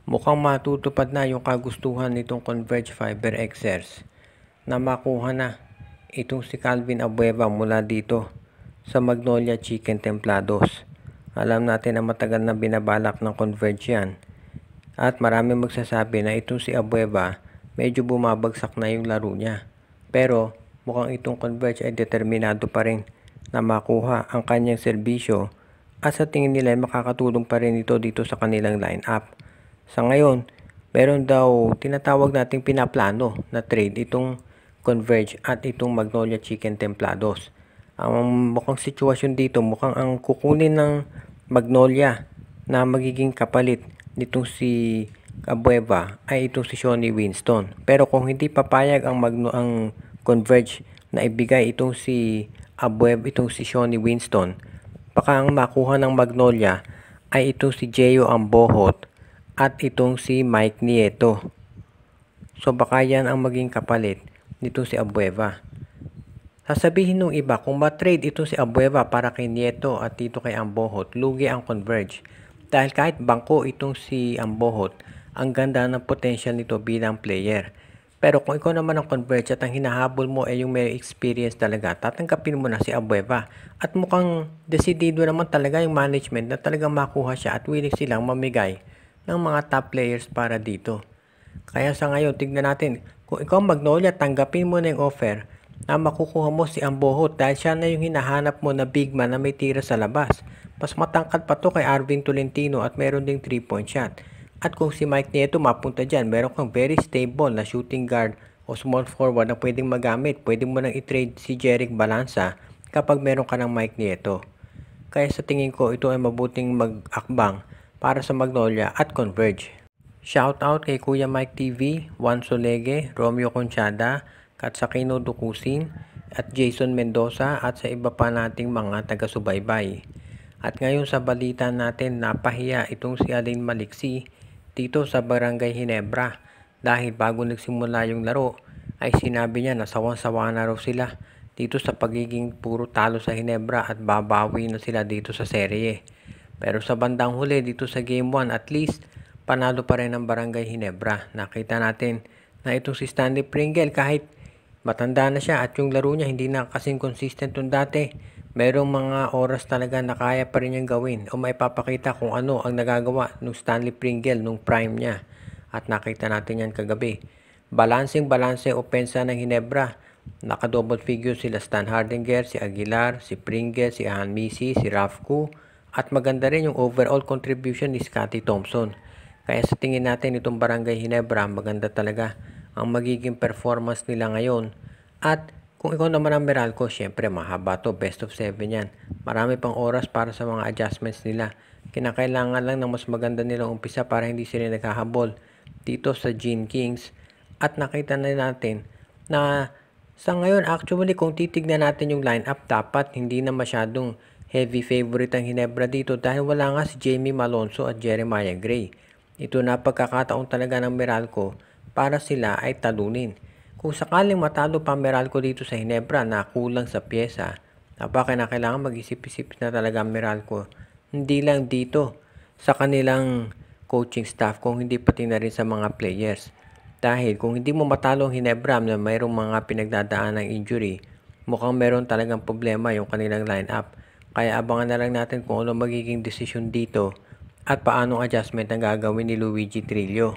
Mukhang matutupad na yung kagustuhan nitong Converge Fiber Xers na makuha na itong si Calvin Abueva mula dito sa Magnolia Chicken Templados. Alam natin na matagal na binabalak ng Converge yan at marami magsasabi na itong si Abueva medyo bumabagsak na yung laro niya. Pero mukhang itong Converge ay determinado pa rin na makuha ang kanyang serbisyo at sa tingin nila ay makakatulong pa rin ito dito sa kanilang lineup. Sa ngayon, meron daw tinatawag nating pinaplano na trade itong Converge at itong Magnolia Chicken Templados. Ang mukhang sitwasyon dito, mukhang ang kukunin ng Magnolia na magiging kapalit nitong si Abueva ay itong si Shawnee Winston. Pero kung hindi papayag ang Converge na ibigay itong si Abueva, itong si Shawnee Winston, baka ang makuha ng Magnolia ay itong si Gio Ambohot at itong si Mike Nieto. So baka yan ang maging kapalit nitong si Abueva. Sasabihin nung iba, kung ma-trade itong si Abueva para kay Nieto at dito kay Ambohot, lugi ang Converge. Dahil kahit bangko itong si Ambohot, ang ganda ng potential nito bilang player. Pero kung ikaw naman ang Converge at ang hinahabol mo ay yung may experience talaga, tatanggapin mo na si Abueva. At mukhang desidido naman talaga yung management na talagang makuha siya at willing silang mamigay ng mga top players para dito. Kaya sa ngayon, tignan natin, kung ikaw Magnolia, tanggapin mo na yung offer na makukuha mo si Ambohot dahil siya na yung hinahanap mo na big man na may tira sa labas. Mas matangkad pa to kay Arvin Tolentino at meron ding 3-point shot. At kung si Mike Nieto mapunta dyan, meron kang very stable na shooting guard o small forward na pwedeng magamit. Pwede mo nang i-trade si Jeric Balanza kapag meron ka ng Mike Nieto. Kaya sa tingin ko, ito ay mabuting mag-akbang para sa Magnolia at Converge. Shoutout kay Kuya Mike TV, Juan Solege, Romeo Conchada, Katsakino Dukusin, at Jason Mendoza at sa iba pa nating mga taga-subaybay. At ngayon sa balita natin, napahiya itong si Aline Maliksi dito sa Barangay Ginebra dahil bago nagsimula yung laro ay sinabi niya na sawang-sawa na raw sila dito sa pagiging puro talo sa Ginebra at babawi na sila dito sa serye. Pero sa bandang huli dito sa Game 1 at least panalo pa rin ang Barangay Ginebra. Nakita natin na itong si Stanley Pringle kahit matanda na siya at yung laro niya hindi na kasing consistent yung dati. Merong mga oras talaga na kaya pa rin niyang gawin o maipapakita kung ano ang nagagawa ng Stanley Pringle nung prime niya. At nakita natin yan kagabi. Balanse opensa ng Ginebra. Naka-double figure sila Stan Hardinger, si Aguilar, si Pringle, si Hanmisi, si Rafku. At maganda rin yung overall contribution ni Scottie Thompson. Kaya sa tingin natin itong Barangay Ginebra, maganda talaga ang magiging performance nila ngayon. At kung ikaw naman ang Meralco, syempre mahaba to, best of 7 yan. Marami pang oras para sa mga adjustments nila. Kinakailangan lang ng mas maganda nilang umpisa para hindi sila naghahabol dito sa Gene Kings. At nakita na natin na sa ngayon actually kung titignan natin yung lineup, dapat hindi na masyadong heavy favorite ang Ginebra dito dahil wala nga si Jamie Malonzo at Jeremiah Gray. Ito na pagkakataon talaga ng Meralco para sila ay talunin. Kung sakaling matalo pa Meralco dito sa Ginebra na kulang sa pyesa, kailangan mag-isip-isip na talaga ang Meralco. Hindi lang dito sa kanilang coaching staff, kung hindi pati na rin sa mga players. Dahil kung hindi mo matalo ang Ginebra na mayroong mga pinagdadaan ng injury, mukhang meron talagang problema yung kanilang lineup. Kaya abangan na lang natin kung ano magiging desisyon dito at paanong adjustment ang gagawin ni Luigi Trillo.